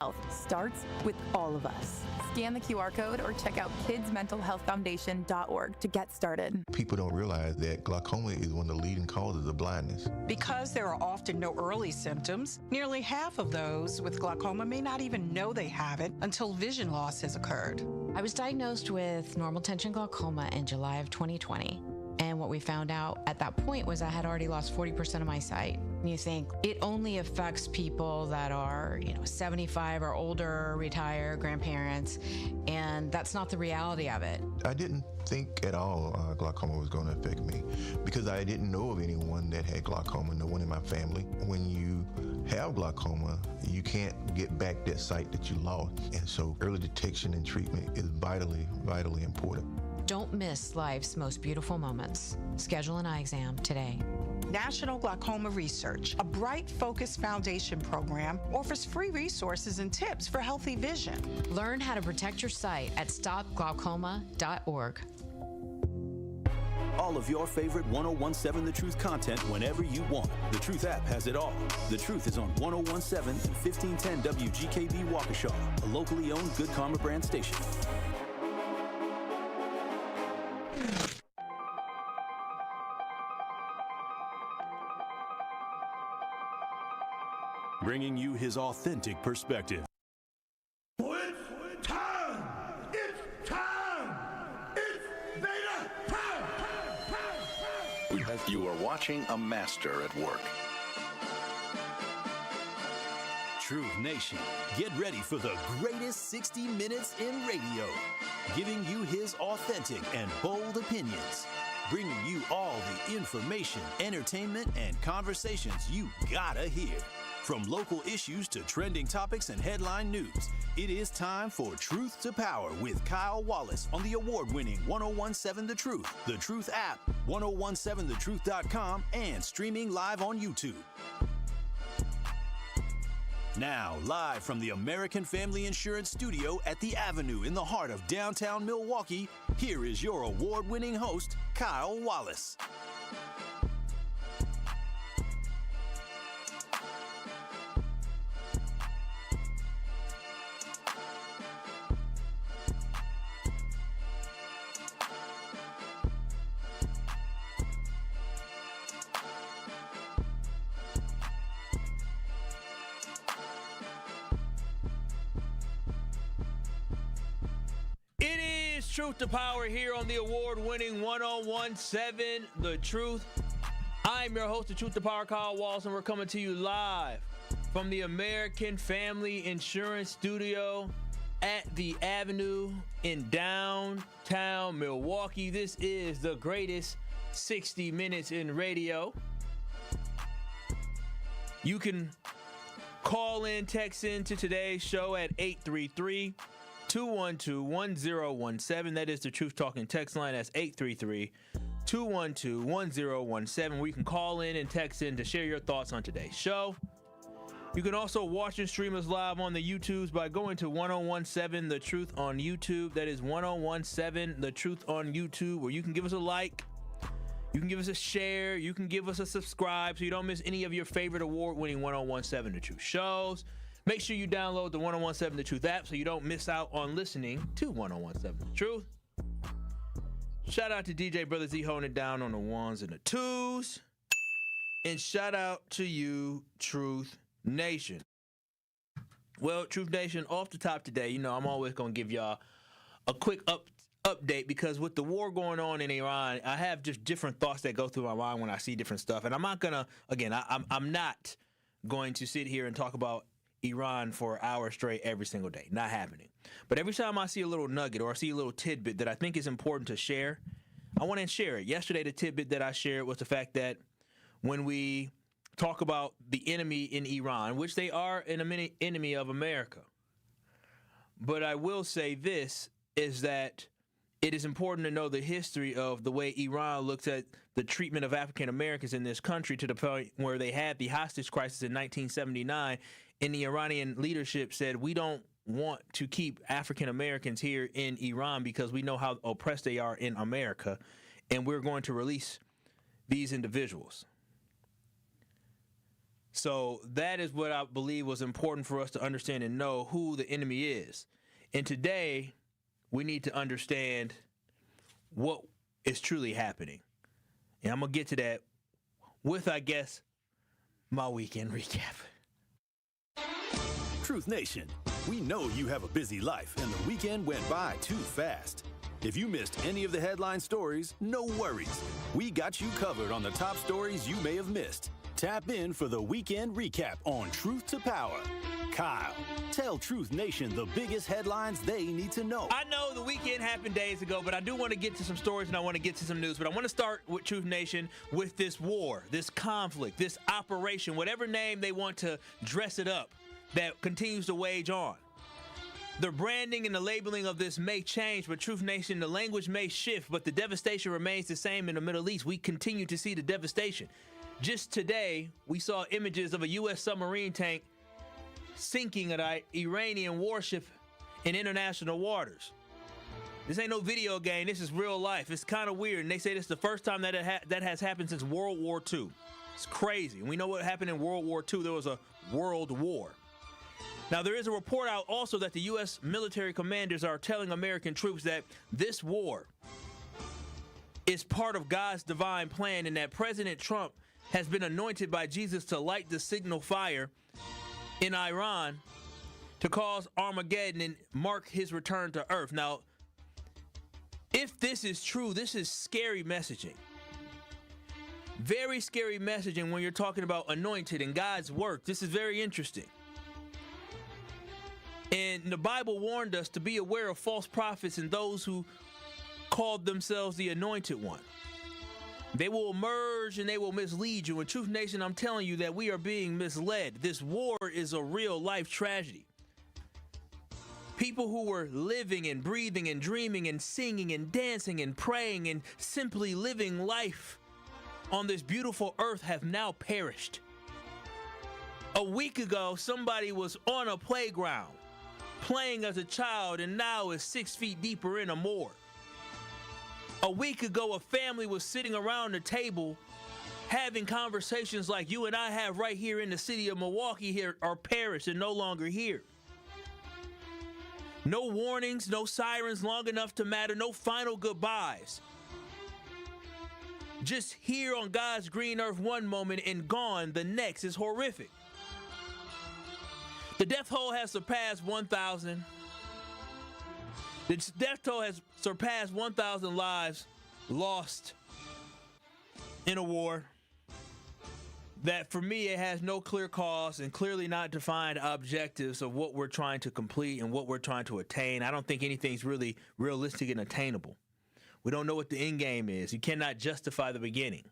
Health starts with all of us. Scan the QR code or check out kidsmentalhealthfoundation.org to get started. People don't realize that glaucoma is one of the leading causes of blindness. Because there are often no early symptoms, nearly half of those with glaucoma may not even know they have it until vision loss has occurred. I was diagnosed with normal tension glaucoma in July of 2020. And what we found out at that point was I had already lost 40% of my sight. You think it only affects people that are, 75 or older, retired, grandparents, and that's not the reality of it. I didn't think at all glaucoma was going to affect me because I didn't know of anyone that had glaucoma, no one in my family. When you have glaucoma, you can't get back that sight that you lost. And so early detection and treatment is vitally, vitally important. Don't miss life's most beautiful moments. Schedule an eye exam today. National Glaucoma Research, a Bright Focus Foundation program, offers free resources and tips for healthy vision. Learn how to protect your sight at stopglaucoma.org. All of your favorite 1017 The Truth content whenever you want. The Truth app has it all. The Truth is on 1017 and 1510 WGKB Waukesha, a locally owned Good Karma brand station. Bringing you his authentic perspective. It's time! It's time! It's beta time! You are watching a master at work. Truth Nation, get ready for the greatest 60 minutes in radio, giving you his authentic and bold opinions, bringing you all the information, entertainment, and conversations you gotta hear. From local issues to trending topics and headline news, it is time for Truth to Power with Kyle Wallace on the award-winning 1017 The Truth app, 1017thetruth.com, and streaming live on YouTube. Now, live from the American Family Insurance Studio at the Avenue in the heart of downtown Milwaukee, here is your award-winning host, Kyle Wallace. Truth to Power here on the award-winning 1017 The Truth. I'm your host of Truth to Power, Kyle Wallace, and we're coming to you live from the American Family Insurance Studio at the Avenue in downtown Milwaukee. This is the greatest 60 minutes in radio. You can call in, text in to today's show at 833-212-1017. That is the Truth Talking text line. That's 833-212-1017. Where you can call in and text in to share your thoughts on today's show. You can also watch and stream us live on the YouTubes by going to 1017 The Truth on YouTube. That is 1017 The Truth on YouTube, where you can give us a like, you can give us a share, you can give us a subscribe so you don't miss any of your favorite award-winning 1017 The Truth shows. Make sure you download the 1017 The Truth app so you don't miss out on listening to 1017 The Truth. Shout out to DJ Brother Z holding it down on the ones and the twos. And shout out to you, Truth Nation. Well, Truth Nation, off the top today, I'm always going to give y'all a quick update because with the war going on in Iran, I have just different thoughts that go through my mind when I see different stuff. And I'm not going to, again, I'm not going to sit here and talk about Iran for hours straight every single day. Not happening. But every time I see a little nugget or I see a little tidbit that I think is important to share, I want to share it. Yesterday, the tidbit that I shared was the fact that when we talk about the enemy in Iran, which they are an enemy of America, but I will say this, is that it is important to know the history of the way Iran looks at the treatment of African Americans in this country to the point where they had the hostage crisis in 1979, and the Iranian leadership said, we don't want to keep African Americans here in Iran because we know how oppressed they are in America, and we're going to release these individuals. So that is what I believe was important for us to understand and know who the enemy is. And today, we need to understand what is truly happening. And I'm going to get to that with, I guess, my weekend recap. Truth Nation, we know you have a busy life and the weekend went by too fast. If you missed any of the headline stories, no worries. We got you covered on the top stories you may have missed. Tap in for the weekend recap on Truth to Power. Kyle, tell Truth Nation the biggest headlines they need to know. I know the weekend happened days ago, but I do want to get to some stories and I want to get to some news. But I want to start with Truth Nation with this war, this conflict, this operation, whatever name they want to dress it up, that continues to wage on. The branding and the labeling of this may change, but Truth Nation, the language may shift, but the devastation remains the same in the Middle East. We continue to see the devastation. Just today, we saw images of a U.S. submarine tank sinking an Iranian warship in international waters. This ain't no video game. This is real life. It's kind of weird, and they say this is the first time that that has happened since World War II. It's crazy. And we know what happened in World War II. There was a world war. Now, there is a report out also that the U.S. military commanders are telling American troops that this war is part of God's divine plan and that President Trump has been anointed by Jesus to light the signal fire in Iran to cause Armageddon and mark his return to earth. Now, if this is true, this is scary messaging. Very scary messaging when you're talking about anointed and God's work. This is very interesting. And the Bible warned us to be aware of false prophets and those who called themselves the anointed one. They will emerge and they will mislead you. And Truth Nation, I'm telling you that we are being misled. This war is a real life tragedy. People who were living and breathing and dreaming and singing and dancing and praying and simply living life on this beautiful earth have now perished. A week ago, somebody was on a playground playing as a child and now is 6 feet deeper in a morgue. A week ago, a family was sitting around the table having conversations like you and I have right here in the city of Milwaukee here are perished and no longer here. No warnings, no sirens long enough to matter, no final goodbyes. Just here on God's green earth one moment and gone the next is horrific. The death toll has surpassed 1,000. The death toll has surpassed 1,000 lives lost in a war that, for me, it has no clear cause and clearly not defined objectives of what we're trying to complete and what we're trying to attain. I don't think anything's really realistic and attainable. We don't know what the end game is. You cannot justify the beginning.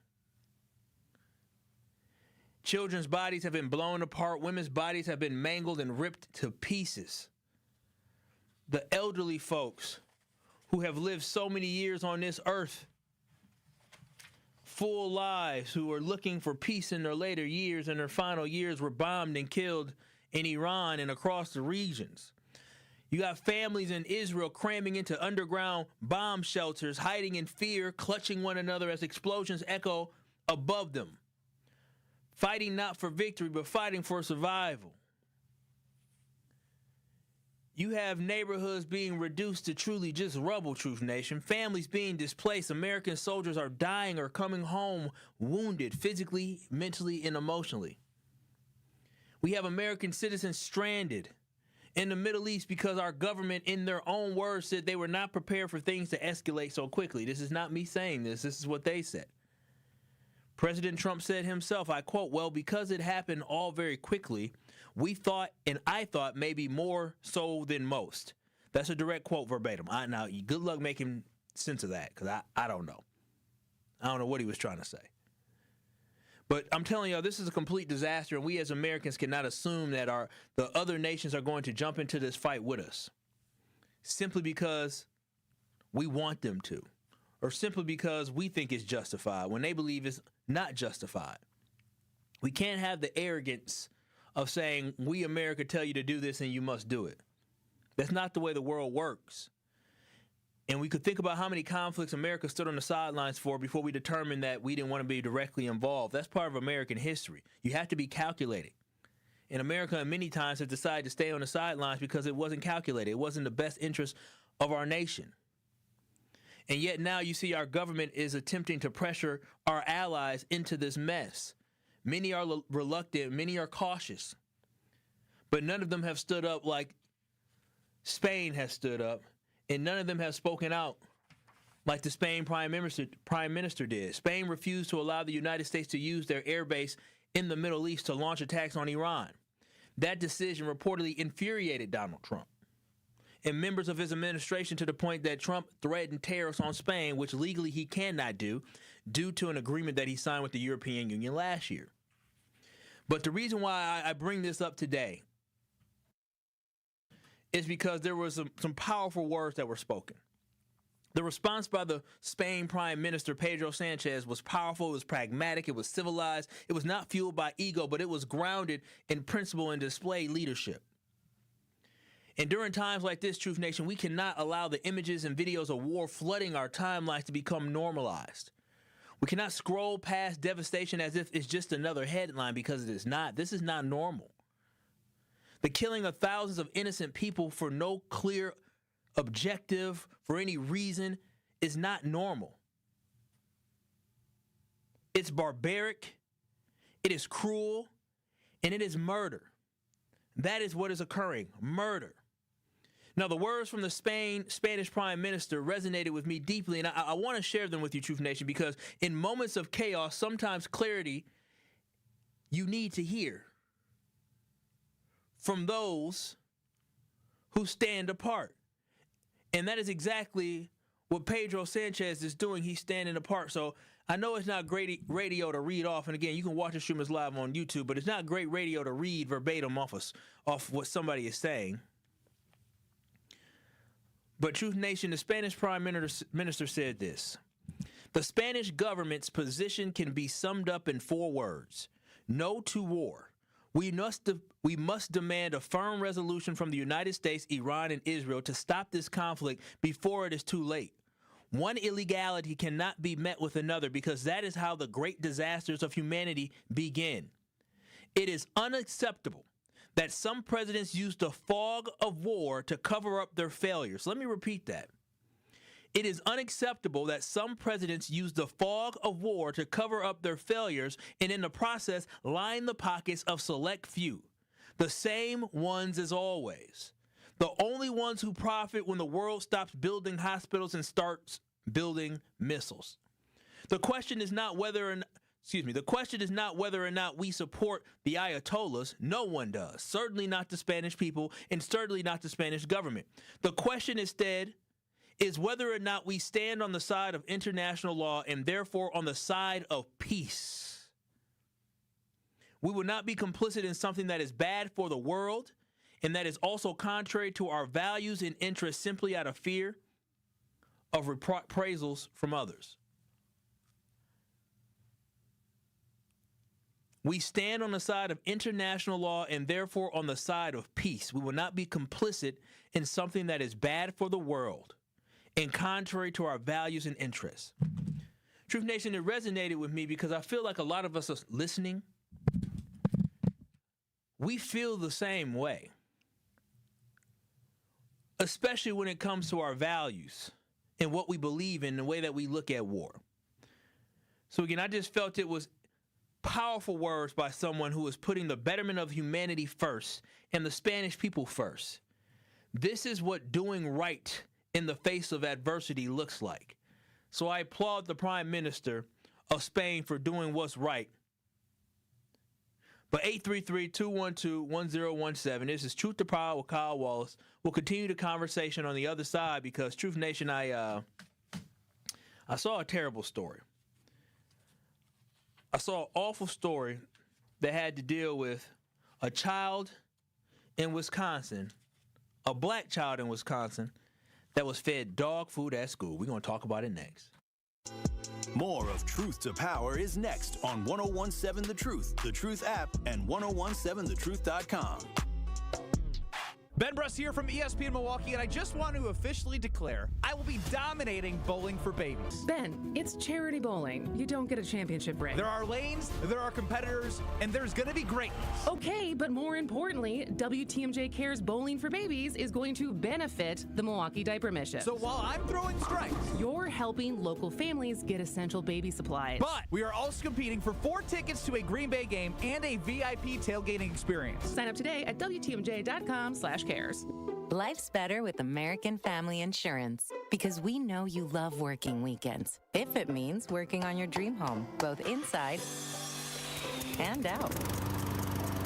Children's bodies have been blown apart. Women's bodies have been mangled and ripped to pieces. The elderly folks who have lived so many years on this earth, full lives, who are looking for peace in their later years and their final years, were bombed and killed in Iran and across the regions. You got families in Israel cramming into underground bomb shelters, hiding in fear, clutching one another as explosions echo above them. Fighting not for victory, but fighting for survival. You have neighborhoods being reduced to truly just rubble, Truth Nation. Families being displaced. American soldiers are dying or coming home wounded physically, mentally, and emotionally. We have American citizens stranded in the Middle East because our government, in their own words, said they were not prepared for things to escalate so quickly. This is not me saying this. This is what they said. President Trump said himself, I quote, well, because it happened all very quickly, we thought, and I thought, maybe more so than most. That's a direct quote verbatim. Now, good luck making sense of that, because I don't know. I don't know what he was trying to say. But I'm telling you, this is a complete disaster, and we as Americans cannot assume that the other nations are going to jump into this fight with us simply because we want them to, or simply because we think it's justified when they believe it's not justified. We can't have the arrogance of saying, we, America, tell you to do this and you must do it. That's not the way the world works. And we could think about how many conflicts America stood on the sidelines for before we determined that we didn't want to be directly involved. That's part of American history. You have to be calculated. And America, many times, has decided to stay on the sidelines because it wasn't calculated. It wasn't the best interest of our nation. And yet now you see our government is attempting to pressure our allies into this mess. Many are reluctant, many are cautious. But none of them have stood up like Spain has stood up, and none of them have spoken out like the Spain Prime Minister did. Spain refused to allow the United States to use their air base in the Middle East to launch attacks on Iran. That decision reportedly infuriated Donald Trump and members of his administration to the point that Trump threatened tariffs on Spain, which legally he cannot do due to an agreement that he signed with the European Union last year. But the reason why I bring this up today is because there was some powerful words that were spoken. The response by the Spain Prime Minister, Pedro Sanchez, was powerful, it was pragmatic, it was civilized, it was not fueled by ego, but it was grounded in principle and displayed leadership. And during times like this, Truth Nation, we cannot allow the images and videos of war flooding our timelines to become normalized. We cannot scroll past devastation as if it's just another headline, because it is not. This is not normal. The killing of thousands of innocent people for no clear objective, for any reason, is not normal. It's barbaric, it is cruel, and it is murder. That is what is occurring, murder. Now, the words from the Spanish Prime Minister resonated with me deeply, and I want to share them with you, Truth Nation, because in moments of chaos, sometimes clarity you need to hear from those who stand apart. And that is exactly what Pedro Sanchez is doing. He's standing apart. So I know it's not great radio to read off. And again, you can watch the streamers live on YouTube, but it's not great radio to read verbatim off what somebody is saying. But Truth Nation, the Spanish Prime Minister said this: the Spanish government's position can be summed up in 4 words. No to war. We must demand a firm resolution from the United States, Iran, and Israel to stop this conflict before it is too late. One illegality cannot be met with another, because that is how the great disasters of humanity begin. It is unacceptable that some presidents use the fog of war to cover up their failures. Let me repeat that. It is unacceptable that some presidents use the fog of war to cover up their failures and in the process line the pockets of select few, the same ones as always, the only ones who profit when the world stops building hospitals and starts building missiles. The question is not whether or not we support the Ayatollahs. No one does. Certainly not the Spanish people, and certainly not the Spanish government. The question instead is whether or not we stand on the side of international law and therefore on the side of peace. We will not be complicit in something that is bad for the world and that is also contrary to our values and interests, simply out of fear of reprisals from others. We stand on the side of international law and therefore on the side of peace. We will not be complicit in something that is bad for the world and contrary to our values and interests. Truth Nation, it resonated with me because I feel like a lot of us are listening. We feel the same way, especially when it comes to our values and what we believe in, the way that we look at war. So again, I just felt it was powerful words by someone who is putting the betterment of humanity first and the Spanish people first. This is what doing right in the face of adversity looks like. So I applaud the Prime Minister of Spain for doing what's right. But 833-212-1017, this is Truth to Power with Kyle Wallace. We'll continue the conversation on the other side because, Truth Nation, I saw a terrible story. I saw an awful story that had to deal with a child in Wisconsin, a black child in Wisconsin, that was fed dog food at school. We're going to talk about it next. More of Truth to Power is next on 1017 The Truth app, and 1017thetruth.com. Ben Bruss here from ESPN Milwaukee, and I just want to officially declare I will be dominating Bowling for Babies. Ben, it's charity bowling. You don't get a championship ring. There are lanes, there are competitors, and there's going to be greatness. Okay, but more importantly, WTMJ Cares Bowling for Babies is going to benefit the Milwaukee Diaper Mission. So while I'm throwing strikes, you're helping local families get essential baby supplies. But we are also competing for 4 tickets to a Green Bay game and a VIP tailgating experience. Sign up today at WTMJ.com/cares. Life's better with American Family Insurance because we know you love working weekends. If it means working on your dream home, both inside and out.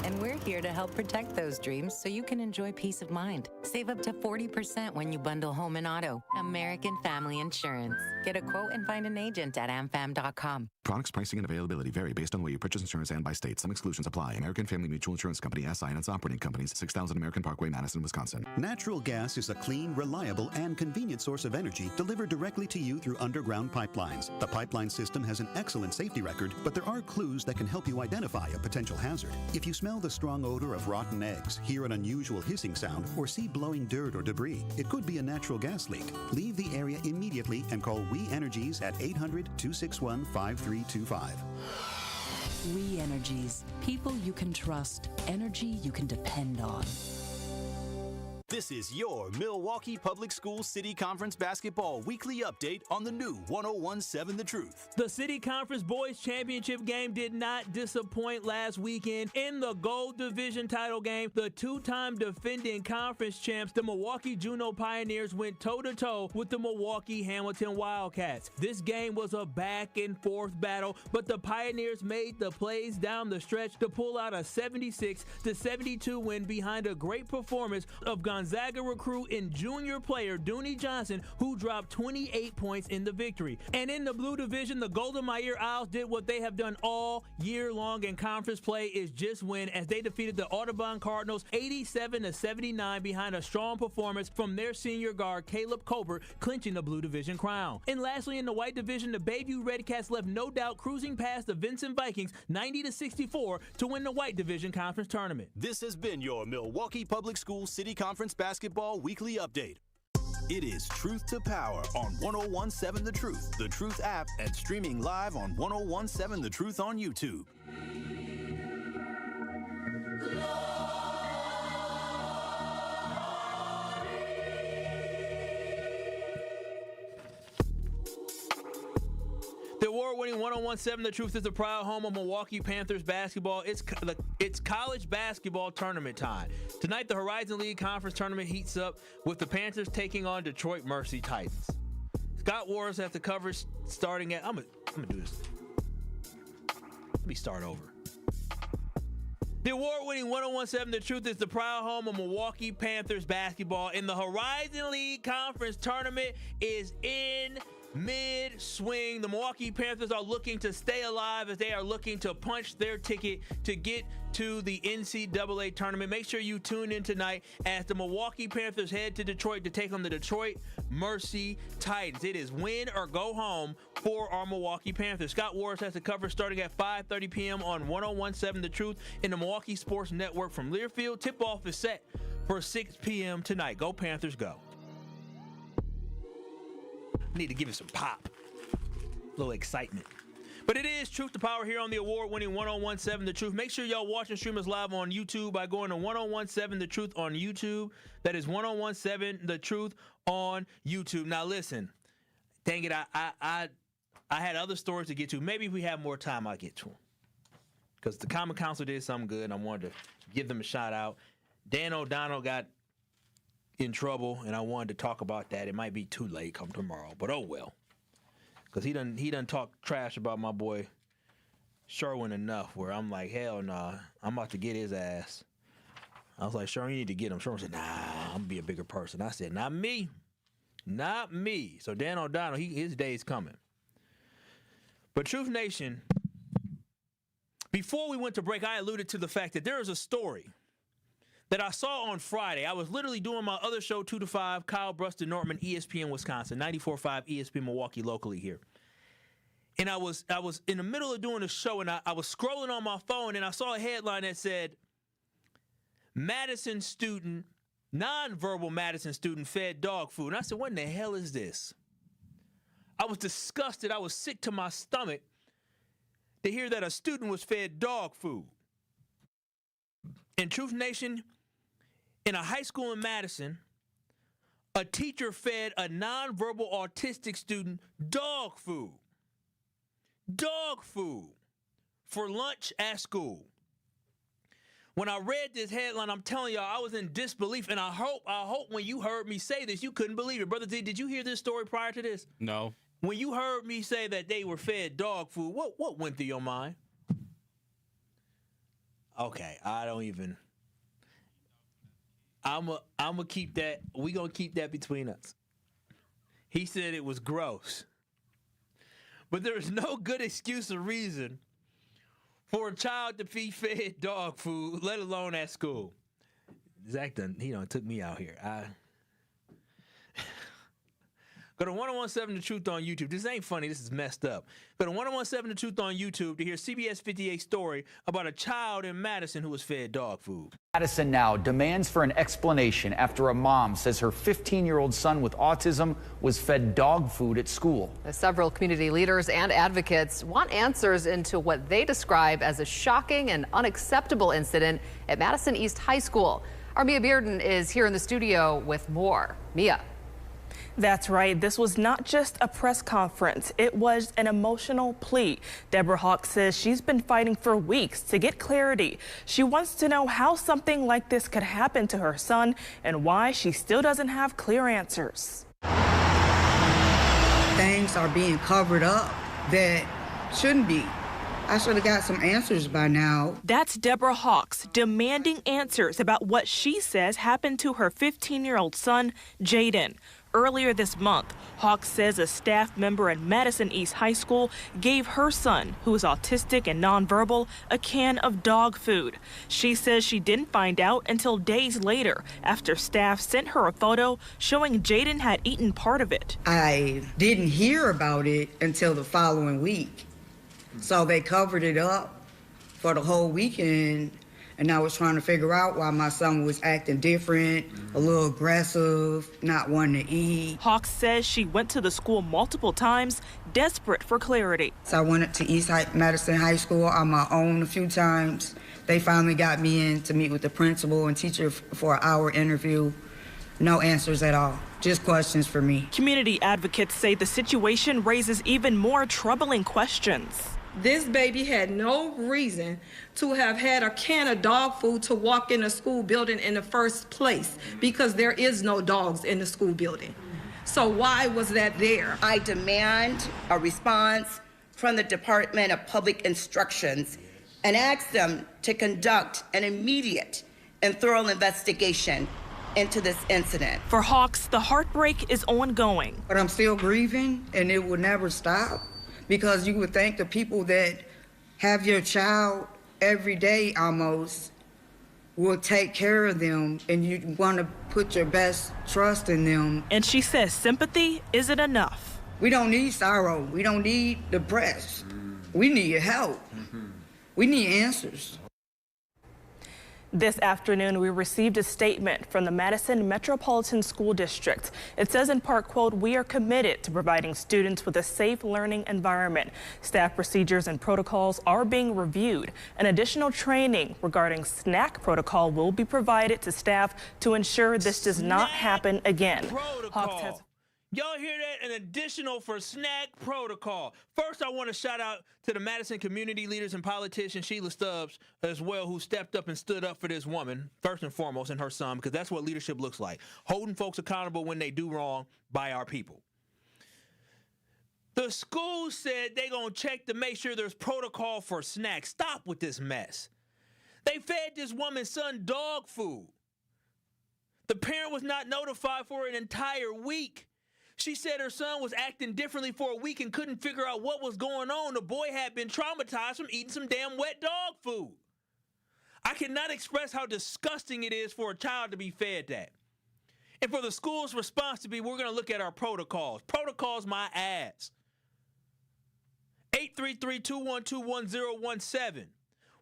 And we're here to help protect those dreams so you can enjoy peace of mind. Save up to 40% when you bundle home and auto. American Family Insurance. Get a quote and find an agent at amfam.com. Products, pricing, and availability vary based on where you purchase insurance and by state. Some exclusions apply. American Family Mutual Insurance Company, SI, and its operating companies, 6000 American Parkway, Madison, Wisconsin. Natural gas is a clean, reliable, and convenient source of energy delivered directly to you through underground pipelines. The pipeline system has an excellent safety record, but there are clues that can help you identify a potential hazard. If you smell the strong odor of rotten eggs, hear an unusual hissing sound, or see blowing dirt or debris, it could be a natural gas leak. Leave the area immediately and call We Energies at 800-261-5325. We Energies. People you can trust. Energy you can depend on. This is your Milwaukee Public Schools City Conference Basketball Weekly Update on the new 1017 The Truth. The City Conference Boys Championship game did not disappoint last weekend. In the Gold Division title game, the two-time defending conference champs, the Milwaukee Juno Pioneers, went toe-to-toe with the Milwaukee Hamilton Wildcats. This game was a back-and-forth battle, but the Pioneers made the plays down the stretch to pull out a 76-72 win behind a great performance of Gonzaga recruit and junior player Dooney Johnson, who dropped 28 points in the victory. And in the Blue Division, the Golden Meyer Owls did what they have done all year long in conference play, is just win, as they defeated the Audubon Cardinals 87-79 behind a strong performance from their senior guard Caleb Colbert, clinching the Blue Division crown. And lastly, in the White Division, the Bayview Redcats left no doubt cruising past the Vincent Vikings 90-64 to win the White Division Conference Tournament. This has been your Milwaukee Public Schools City Conference Basketball Weekly Update. It is Truth to Power on 1017 The Truth app, and streaming live on 1017 The Truth on YouTube. The award-winning 1017 The Truth is the proud home of Milwaukee Panthers basketball. It's college basketball tournament time. Tonight, the Horizon League Conference tournament heats up with the Panthers taking on Detroit Mercy Titans. Scott Wars has the coverage starting at... I'm gonna do this. Let me start over. The award-winning 1017 The Truth is the proud home of Milwaukee Panthers basketball, and the Horizon League Conference tournament is in mid-swing. The Milwaukee Panthers are looking to stay alive as they are looking to punch their ticket to get to the NCAA tournament. Make sure you tune in tonight as the Milwaukee Panthers head to Detroit to take on the Detroit Mercy Titans. It is win or go home for our Milwaukee Panthers. Scott Wars has the coverage starting at 5:30 p.m. on 1017 The Truth in the Milwaukee Sports Network from Learfield. Tip-off is set for 6 p.m. tonight. Go Panthers, go. Need to give it some pop, a little excitement. But it is Truth to Power here on the award-winning 1017 The Truth. Make sure y'all watch and stream us live on YouTube by going to 1017 The Truth on YouTube. That is 1017 The Truth on YouTube. Now listen, dang it, I had other stories to get to. Maybe if we have more time, I'll get to them. Because the Common Council did something good, and I wanted to give them a shout out. Dan O'Donnell got in trouble, and I wanted to talk about that. It might be too late come tomorrow, but oh well. Because he done talk trash about my boy Sherwin enough where I'm like, hell nah, I'm about to get his ass. I was like, Sherwin, you need to get him. Sherwin said, nah, I'm going to be a bigger person. I said, not me. Not me. So Dan O'Donnell, his day's coming. But Truth Nation, before we went to break, I alluded to the fact that there is a story that I saw on Friday. I was literally doing my other show, 2 to 5, Kyle Bruston Nortman, ESPN Wisconsin, 94.5 ESPN Milwaukee locally here. And I was in the middle of doing the show, and I was scrolling on my phone, and I saw a headline that said, Madison student nonverbal Madison student fed dog food. And I said, what in the hell is this? I was disgusted. I was sick to my stomach to hear that a student was fed dog food. In Truth Nation, in a high school in Madison, a teacher fed a nonverbal autistic student dog food. Dog food for lunch at school. When I read this headline, I'm telling y'all, I was in disbelief, and I hope when you heard me say this, you couldn't believe it. Brother Z, did you hear this story prior to this? No. When you heard me say that they were fed dog food, what went through your mind? Okay, I'm gonna keep that. We gonna keep that between us. He said it was gross, but there is no good excuse or reason for a child to be fed dog food, let alone at school. Zach took me out here. Go to 1017 The Truth on YouTube. This ain't funny. This is messed up. Go to 1017 The Truth on YouTube to hear CBS 58 story about a child in Madison who was fed dog food. Madison now demands for an explanation after a mom says her 15-year-old son with autism was fed dog food at school. Several community leaders and advocates want answers into what they describe as a shocking and unacceptable incident at Madison East High School. Our Mia Bearden is here in the studio with more. Mia. That's right. This was not just a press conference. It was an emotional plea. Deborah Hawk says she's been fighting for weeks to get clarity. She wants to know how something like this could happen to her son and why she still doesn't have clear answers. Things are being covered up that shouldn't be. I should have got some answers by now. That's Deborah Hawks demanding answers about what she says happened to her 15-year-old son, Jaden. Earlier this month, Hawks says a staff member at Madison East High School gave her son, who is autistic and nonverbal, a can of dog food. She says she didn't find out until days later after staff sent her a photo showing Jaden had eaten part of it. I didn't hear about it until the following week. So they covered it up for the whole weekend. And I was trying to figure out why my son was acting different, a little aggressive, not wanting to eat. Hawks says she went to the school multiple times, desperate for clarity. So I went to Madison High School on my own a few times. They finally got me in to meet with the principal and teacher for an hour interview. No answers at all, just questions for me. Community advocates say the situation raises even more troubling questions. This baby had no reason to have had a can of dog food to walk in a school building in the first place because there is no dogs in the school building. So why was that there? I demand a response from the Department of Public Instructions and ask them to conduct an immediate and thorough investigation into this incident. For Hawks, the heartbreak is ongoing. But I'm still grieving, and it will never stop. Because you would think the people that have your child every day almost will take care of them, and you want to put your best trust in them. And she says sympathy isn't enough. We don't need sorrow. We don't need depression. We need help. We need answers. This afternoon, we received a statement from the Madison Metropolitan School District. It says in part, quote, "We are committed to providing students with a safe learning environment. Staff procedures and protocols are being reviewed. An additional training regarding snack protocol will be provided to staff to ensure this does not happen again." Hawks has Y'all hear that? An additional for snack protocol. First, I want to shout out to the Madison community leaders and politician Sheila Stubbs as well, who stepped up and stood up for this woman, first and foremost, and her son, because that's what leadership looks like. Holding folks accountable when they do wrong by our people. The school said they're going to check to make sure there's protocol for snacks. Stop with this mess. They fed this woman's son dog food. The parent was not notified for an entire week. She said her son was acting differently for a week and couldn't figure out what was going on. The boy had been traumatized from eating some damn wet dog food. I cannot express how disgusting it is for a child to be fed that. And for the school's response to be, we're going to look at our protocols. Protocols my ass. 833-212-1017.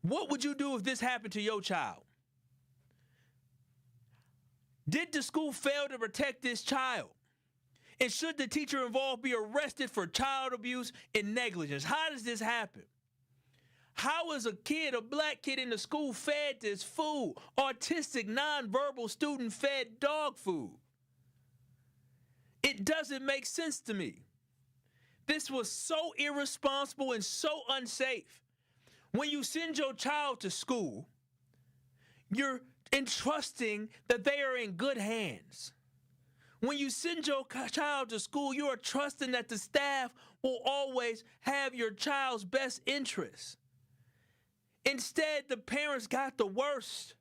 What would you do if this happened to your child? Did the school fail to protect this child? And should the teacher involved be arrested for child abuse and negligence? How does this happen? How is a black kid in the school fed this food? Autistic, nonverbal student fed dog food. It doesn't make sense to me. This was so irresponsible and so unsafe. When you send your child to school, you're entrusting that they are in good hands. When you send your child to school, you are trusting that the staff will always have your child's best interests. Instead, the parents got the worst.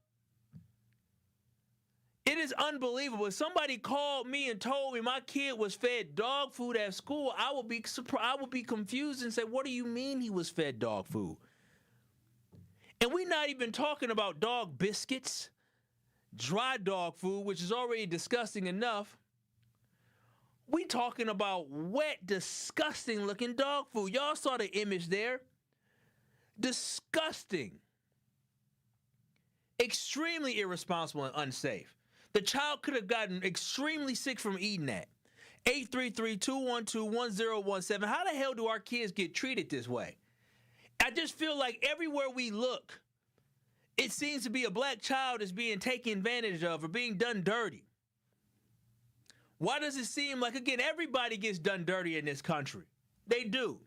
It is unbelievable. If somebody called me and told me my kid was fed dog food at school, I would be surprised. I would be confused and say, what do you mean he was fed dog food? And we're not even talking about dog biscuits, dry dog food, which is already disgusting enough. We talking about wet, disgusting looking dog food. Y'all saw the image there. Disgusting. Extremely irresponsible and unsafe. The child could have gotten extremely sick from eating that. 833-212-1017. How the hell do our kids get treated this way? I just feel like everywhere we look, it seems to be a black child is being taken advantage of or being done dirty. Why does it seem like, again, everybody gets done dirty in this country? They do.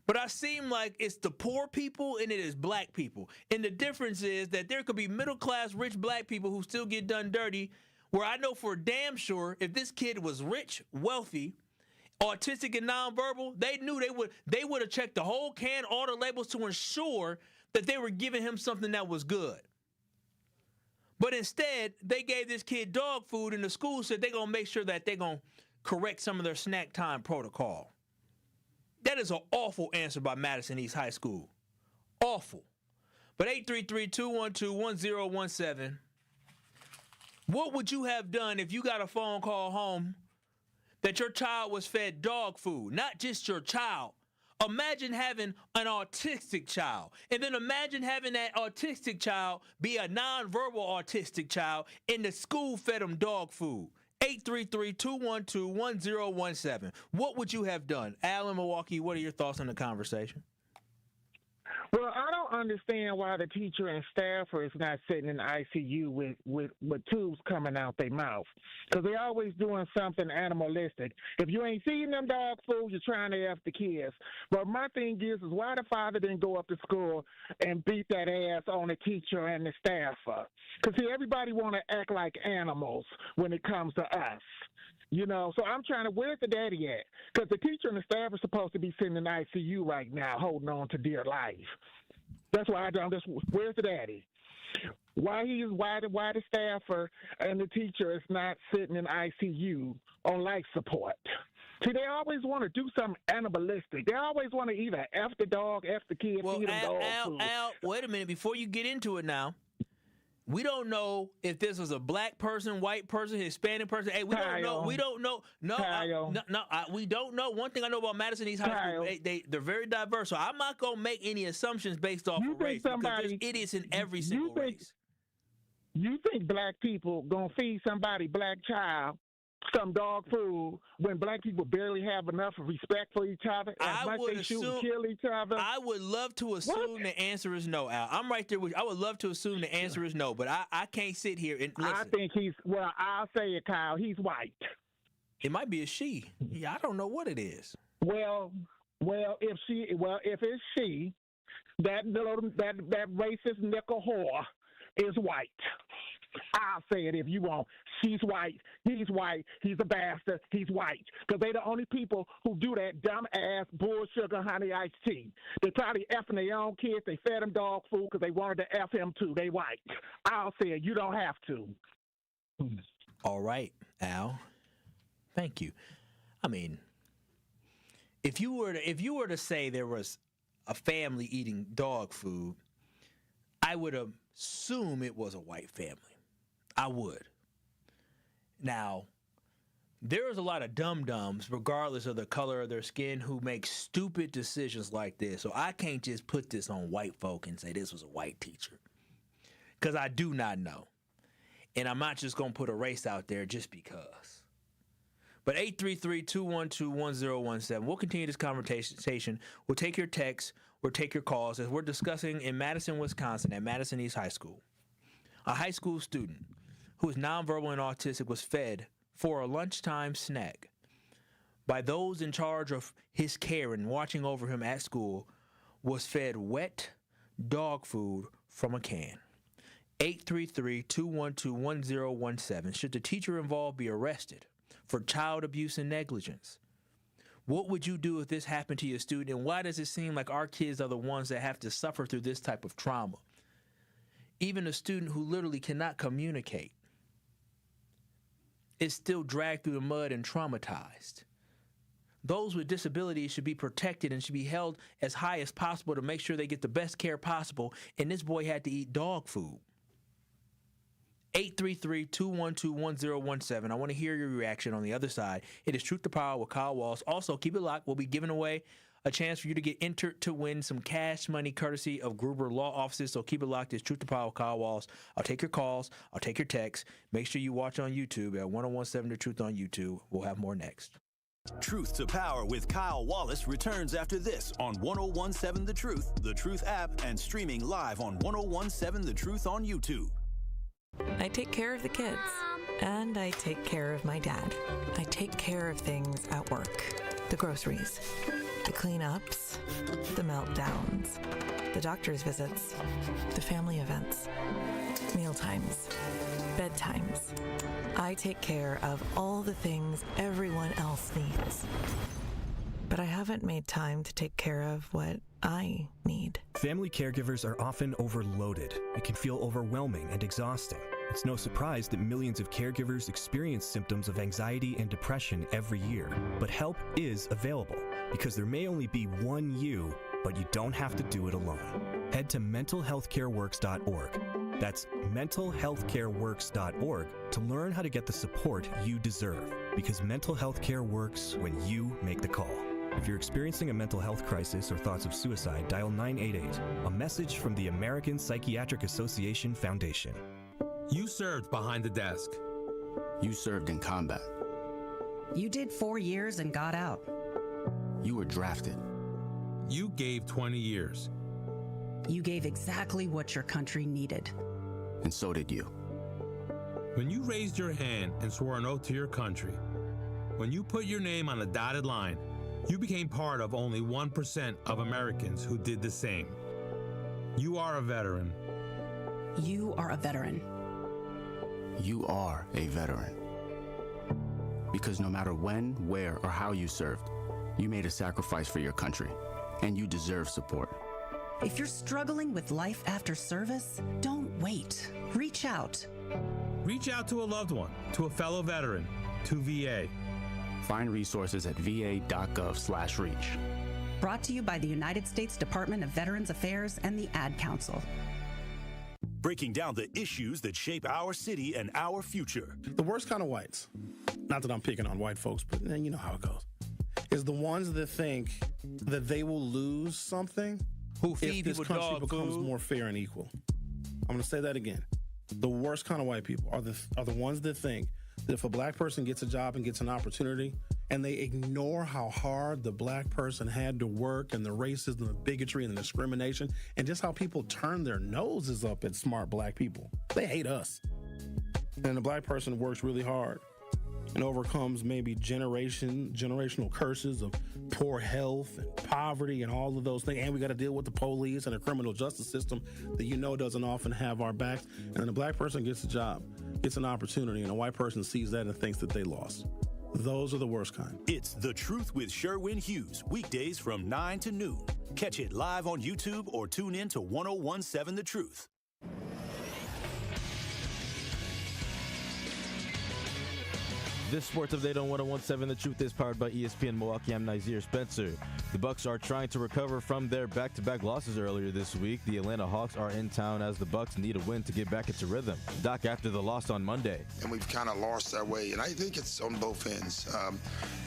But I seem like it's the poor people and it is black people. And the difference is that there could be middle-class, rich black people who still get done dirty, where I know for damn sure if this kid was rich, wealthy, autistic and nonverbal, they knew they would have checked the whole can, all the labels to ensure that they were giving him something that was good. But instead, they gave this kid dog food, and the school said they're going to make sure that they're going to correct some of their snack time protocol. That is an awful answer by Madison East High School. Awful. But 833-212-1017, what would you have done if you got a phone call home that your child was fed dog food? Not just your child. Imagine having an autistic child, and then imagine having that autistic child be a nonverbal autistic child, and the school fed them dog food. 833-212-1017. What would you have done? Al in Milwaukee, what are your thoughts on the conversation? Well, I don't understand why the teacher and staffer is not sitting in the ICU with tubes coming out their mouth, because they're always doing something animalistic. If you ain't feeding them dog food, you're trying to F the kids. But my thing is why the father didn't go up to school and beat that ass on the teacher and the staffer. Because, see, everybody want to act like animals when it comes to us. You know, so I'm trying to, where's the daddy at? Because the teacher and the staff are supposed to be sitting in the ICU right now, holding on to dear life. That's why I don't. Where's the daddy? Why the staffer and the teacher is not sitting in ICU on life support? See, they always want to do something animalistic. They always want to either F the dog, F the kid, feed them dog food. Al, wait a minute. Before you get into it now, we don't know if this was a black person, white person, Hispanic person. Hey, we don't know. We don't know. We don't know. One thing I know about Madison East High School, they're very diverse. So I'm not gonna make any assumptions based off of race, because there's idiots in every single race. You think black people gonna feed somebody black child some dog food when black people barely have enough respect for each other? As much they shoot and kill each other. I would love to assume the answer is no, Al. I'm right there with you. I would love to assume the answer is no, but I can't sit here and listen. I think I'll say it, Kyle. He's white. It might be a she. Yeah, I don't know what it is. Well, if it's she, that racist nickel whore is white. I'll say it if you want. She's white. He's white. He's a bastard. He's white. Because they're the only people who do that dumb-ass bull sugar honey iced tea. They probably effing their own kids. They fed them dog food because they wanted to F him too. They white. I'll say it. You don't have to. All right, Al. Thank you. I mean, if you were to say there was a family eating dog food, I would assume it was a white family. I would. Now, there's a lot of dum-dums, regardless of the color of their skin, who make stupid decisions like this. So I can't just put this on white folk and say this was a white teacher, because I do not know. And I'm not just going to put a race out there just because. But 833-212-1017. We'll continue this conversation. We'll take your texts. We'll take your calls as we're discussing in Madison, Wisconsin at Madison East High School. A high school student who is nonverbal and autistic was fed for a lunchtime snack by those in charge of his care and watching over him at school, was fed wet dog food from a can. 833-212-1017. Should the teacher involved be arrested for child abuse and negligence? What would you do if this happened to your student? And why does it seem like our kids are the ones that have to suffer through this type of trauma? Even a student who literally cannot communicate is still dragged through the mud and traumatized. Those with disabilities should be protected and should be held as high as possible to make sure they get the best care possible. And this boy had to eat dog food. 833-212-1017. I want to hear your reaction on the other side. It is Truth to Power with Kyle Walls. Also, keep it locked. We'll be giving away a chance for you to get entered to win some cash money courtesy of Gruber Law Offices. So keep it locked. It's Truth to Power with Kyle Walls. I'll take your calls. I'll take your texts. Make sure you watch on YouTube at 1017 The Truth on YouTube. We'll have more next. Truth to Power with Kyle Wallace returns after this on 1017 The Truth app, and streaming live on 1017 The Truth on YouTube. I take care of the kids, and I take care of my dad. I take care of things at work. The groceries, the cleanups, the meltdowns, the doctor's visits, the family events, mealtimes, bedtimes. I take care of all the things everyone else needs. But I haven't made time to take care of what I need. Family caregivers are often overloaded. It can feel overwhelming and exhausting. It's no surprise that millions of caregivers experience symptoms of anxiety and depression every year. But help is available, because there may only be one you, but you don't have to do it alone. Head to mentalhealthcareworks.org. That's mentalhealthcareworks.org to learn how to get the support you deserve, because mental health care works when you make the call. If you're experiencing a mental health crisis or thoughts of suicide, dial 988, a message from the American Psychiatric Association Foundation. You served behind the desk. You served in combat. You did 4 years and got out. You were drafted. You gave 20 years. You gave exactly what your country needed. And so did you. When you raised your hand and swore an oath to your country, when you put your name on a dotted line, you became part of only 1% of Americans who did the same. You are a veteran. You are a veteran. You are a veteran. Because no matter when, where, or how you served, you made a sacrifice for your country, and you deserve support. If you're struggling with life after service, don't wait. Reach out. Reach out to a loved one, to a fellow veteran, to VA. Find resources at va.gov/reach. Brought to you by the United States Department of Veterans Affairs and the Ad Council. Breaking down the issues that shape our city and our future. The worst kind of whites, not that I'm picking on white folks, but you know how it goes, is the ones that think that they will lose something if this country becomes more fair and equal. I'm going to say that again. The worst kind of white people are the ones that think that if a black person gets a job and gets an opportunity, and they ignore how hard the black person had to work, and the racism, the bigotry, and the discrimination, and just how people turn their noses up at smart black people. They hate us. And the black person works really hard and overcomes maybe generational curses of poor health and poverty and all of those things. And we got to deal with the police and the criminal justice system that doesn't often have our backs. And then the black person gets a job, gets an opportunity, and a white person sees that and thinks that they lost. Those are the worst kind. It's The Truth with Sherwin Hughes, weekdays from 9 to noon. Catch it live on YouTube or tune in to 1017 The Truth. This sports update on 1017 The Truth is powered by ESPN Milwaukee. I'm Nazir Spencer. The Bucks are trying to recover from their back-to-back losses earlier this week. The Atlanta Hawks are in town as the Bucks need a win to get back into rhythm. Doc, after the loss on Monday. And we've kind of lost our way, and I think it's on both ends. I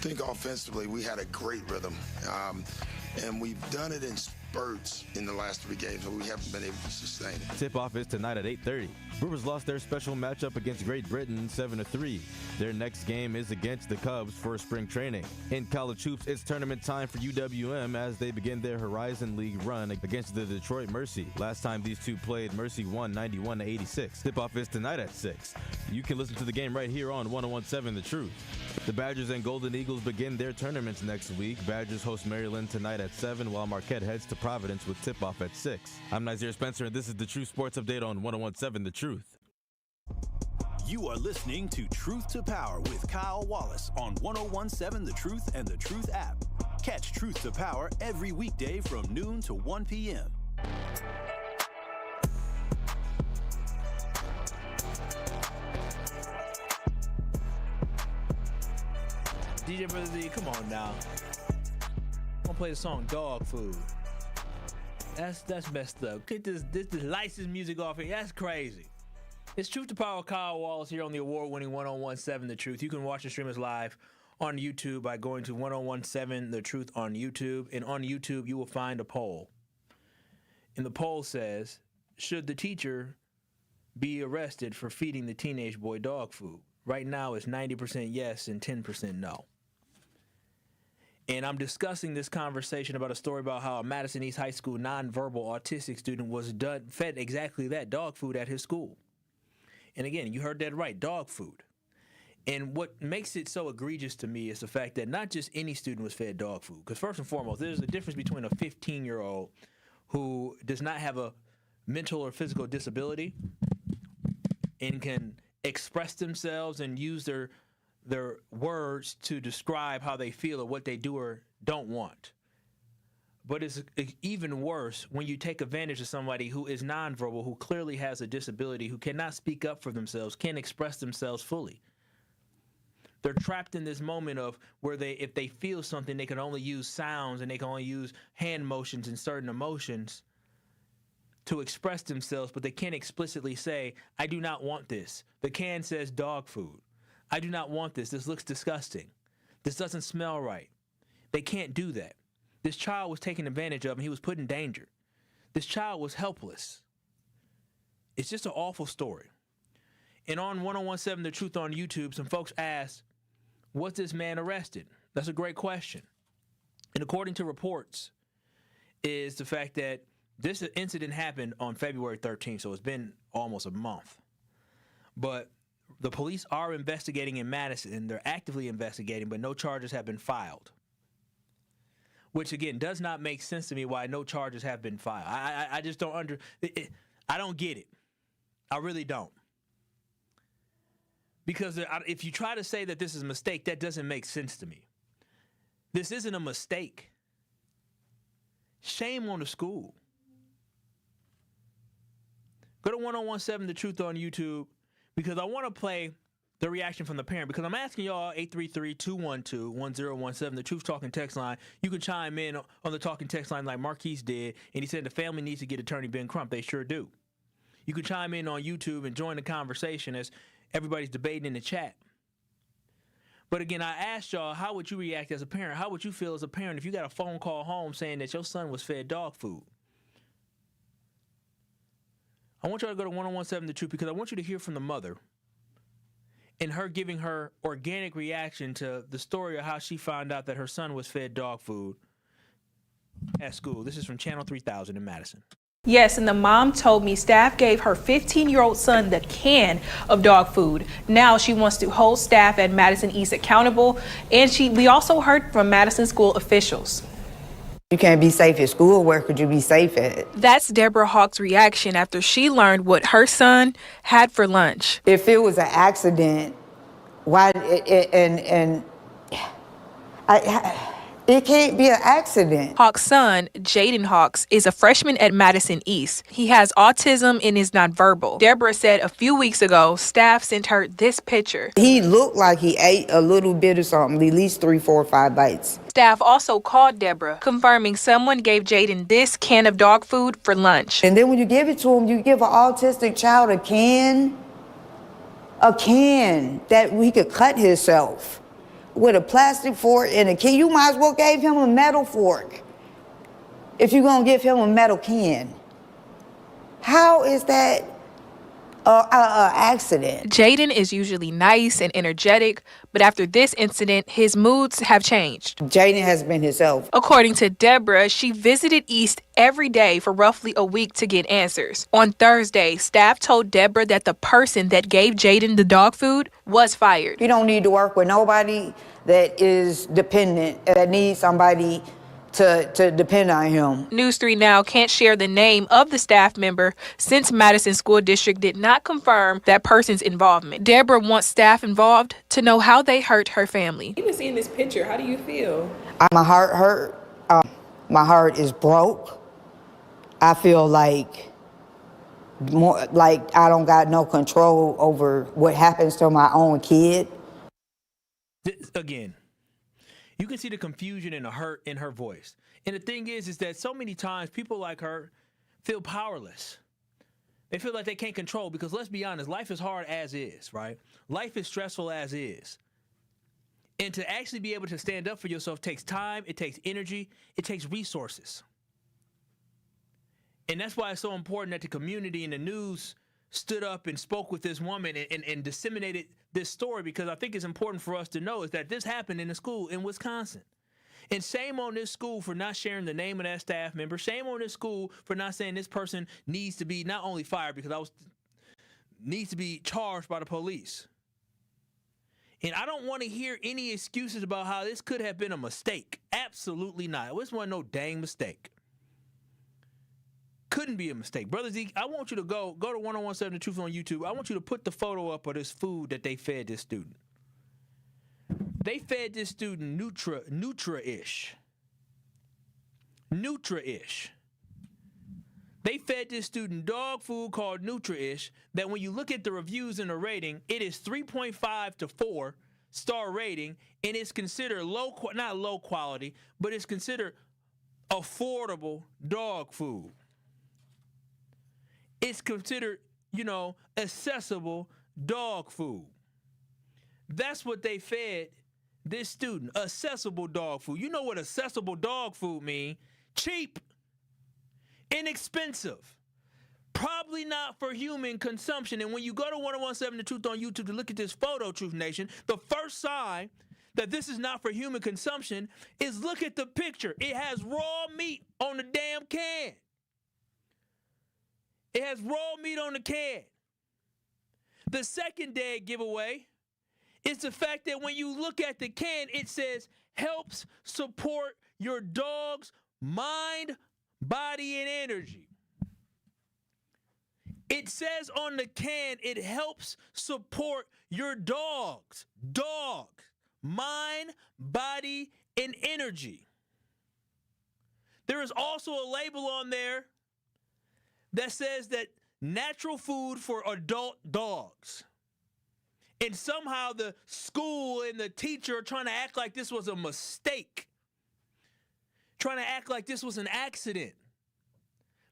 think offensively we had a great rhythm, and we've done it in spurts in the last 3 games, but we haven't been able to sustain it. Tip-off is tonight at 8:30. Brewers lost their special matchup against Great Britain 7-3. Their next game is against the Cubs for spring training. In college hoops, it's tournament time for UWM as they begin their Horizon League run against the Detroit Mercy. Last time these two played, Mercy won 91-86. Tip-off is tonight at 6. You can listen to the game right here on 101.7 The Truth. The Badgers and Golden Eagles begin their tournaments next week. Badgers host Maryland tonight at 7, while Marquette heads to Providence with tip-off at 6. I'm Nazir Spencer, and this is the True Sports Update on 101.7 The Truth. You are listening to Truth to Power with Kyle Wallace on 101.7 The Truth and The Truth app. Catch Truth to Power every weekday from noon to 1 p.m. DJ Brother Z, come on now. I'm gonna play the song Dog Food. That's messed up. Get this licensed music off here. That's crazy. It's Truth to Power. Kyle Wallace here on the award-winning 101.7 The Truth. You can watch and stream us live on YouTube by going to 101.7 The Truth on YouTube. And on YouTube, you will find a poll. And the poll says, should the teacher be arrested for feeding the teenage boy dog food? Right now, it's 90% yes and 10% no. And I'm discussing this conversation about a story about how a Madison East High School nonverbal autistic student was fed exactly that, dog food, at his school. And again, you heard that right, dog food. And what makes it so egregious to me is the fact that not just any student was fed dog food. Because first and foremost, there's a difference between a 15-year-old who does not have a mental or physical disability and can express themselves and use their words to describe how they feel or what they do or don't want. But it's even worse when you take advantage of somebody who is nonverbal, who clearly has a disability, who cannot speak up for themselves, can't express themselves fully. They're trapped in this moment of where if they feel something, they can only use sounds and they can only use hand motions and certain emotions to express themselves, but they can't explicitly say, I do not want this. The can says dog food. I do not want this. This looks disgusting. This doesn't smell right. They can't do that. This child was taken advantage of and he was put in danger. This child was helpless. It's just an awful story. And on 101.7 The Truth on YouTube, some folks asked, was this man arrested? That's a great question. And according to reports, is the fact that this incident happened on February 13th, so it's been almost a month. But the police are investigating in Madison. They're actively investigating, but no charges have been filed. Which, again, does not make sense to me why no charges have been filed. I just don't I don't get it. I really don't. Because if you try to say that this is a mistake, that doesn't make sense to me. This isn't a mistake. Shame on the school. Go to 101.7 The Truth on YouTube because I want to play the reaction from the parent because I'm asking y'all 833-212-1017, the Truth Talking text line. You can chime in on the talking text line like Marquise did, and he said the family needs to get attorney Ben Crump. They sure do. You can chime in on YouTube and join the conversation as everybody's debating in the chat. But again, I asked y'all, how would you react as a parent? How would you feel as a parent if you got a phone call home saying that your son was fed dog food? I want y'all to go to 101.7 The Truth because I want you to hear from the mother and her giving her organic reaction to the story of how she found out that her son was fed dog food at school. This is from Channel 3000 in Madison. Yes, and the mom told me staff gave her 15-year-old son the can of dog food. Now she wants to hold staff at Madison East accountable, and we also heard from Madison school officials. You can't be safe at school. Where could you be safe at? That's Deborah Hawk's reaction after she learned what her son had for lunch. If it was an accident, why? It can't be an accident. Hawk's son, Jaden Hawks, is a freshman at Madison East. He has autism and is nonverbal. Deborah said a few weeks ago, staff sent her this picture. He looked like he ate a little bit of something, at least 3, 4, 5 bites. Staff also called Deborah, confirming someone gave Jaden this can of dog food for lunch. And then when you give it to him, you give an autistic child a can that he could cut himself with a plastic fork and a can. You might as well gave him a metal fork if you're going to give him a metal can? How is that an accident? Jaden is usually nice and energetic, but after this incident, his moods have changed. Jaden has been himself. According to Deborah, she visited East every day for roughly a week to get answers. On Thursday, staff told Deborah that the person that gave Jaden the dog food was fired. You don't need to work with nobody that is dependent, that needs somebody to depend on him. News 3 Now can't share the name of the staff member since Madison School District did not confirm that person's involvement. Deborah wants staff involved to know how they hurt her family. Even seeing this picture, how do you feel? My heart hurt. My heart is broke. I feel like I don't got no control over what happens to my own kid. Again, you can see the confusion and the hurt in her voice. And the thing is that so many times people like her feel powerless. They feel like they can't control because, let's be honest, life is hard as is, right? Life is stressful as is. And to actually be able to stand up for yourself takes time, it takes energy, it takes resources. And that's why it's so important that the community and the news stood up and spoke with this woman and disseminated this story, because I think it's important for us to know is that this happened in a school in Wisconsin. And shame on this school for not sharing the name of that staff member. Shame on this school for not saying this person needs to be not only fired, because needs to be charged by the police. And I don't want to hear any excuses about how this could have been a mistake. Absolutely not. This wasn't no dang mistake. Couldn't be a mistake. Brother Zeke, I want you to go to 1017 The Truth on YouTube. I want you to put the photo up of this food that they fed this student. They fed this student Nutra-ish. Nutra-ish. They fed this student dog food called Nutra-ish that when you look at the reviews and the rating, it is 3.5 to 4 star rating, and it's considered not low quality, but it's considered affordable dog food. It's considered, accessible dog food. That's what they fed this student, accessible dog food. You know what accessible dog food means? Cheap, inexpensive, probably not for human consumption. And when you go to 1017 The Truth on YouTube to look at this photo, Truth Nation, the first sign that this is not for human consumption is look at the picture. It has raw meat on the damn can. It has raw meat on the can. The second dead giveaway is the fact that when you look at the can, it says helps support your dog's mind, body, and energy. It says on the can, it helps support your dog's mind, body, and energy. There is also a label on there that says that natural food for adult dogs. And somehow the school and the teacher are trying to act like this was a mistake. Trying to act like this was an accident.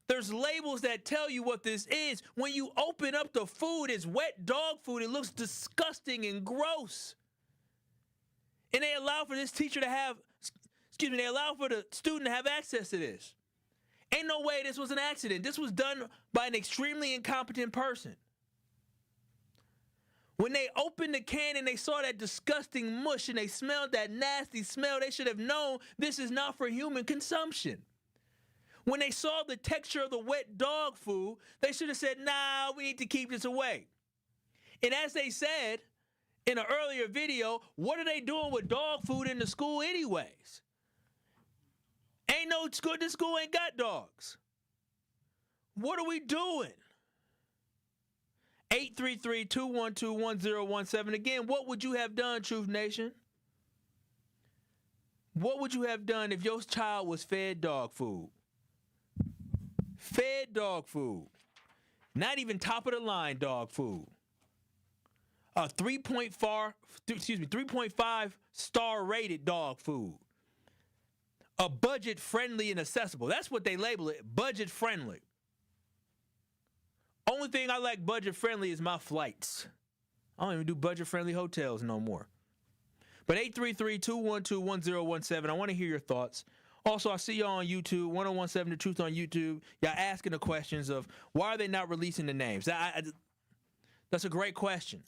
There's labels that tell you what this is. When you open up the food, it's wet dog food. It looks disgusting and gross. And they allow for this teacher to have, they allow for the student to have access to this. Ain't no way this was an accident. This was done by an extremely incompetent person. When they opened the can and they saw that disgusting mush and they smelled that nasty smell, they should have known this is not for human consumption. When they saw the texture of the wet dog food, they should have said, nah, we need to keep this away. And as they said in an earlier video, what are they doing with dog food in the school anyways? Ain't no school, this school ain't got dogs. What are we doing? 833-212-1017. Again, what would you have done, Truth Nation? What would you have done if your child was fed dog food? Fed dog food. Not even top of the line dog food. A 3.5 star rated dog food. A budget friendly and accessible. That's what they label it, budget friendly. Only thing I like budget friendly is my flights. I don't even do budget friendly hotels no more. But 833-212-1017, I want to hear your thoughts Also, I see y'all on YouTube, 1017 The Truth on YouTube. Y'all asking the questions of why are they not releasing the names? That's a great question.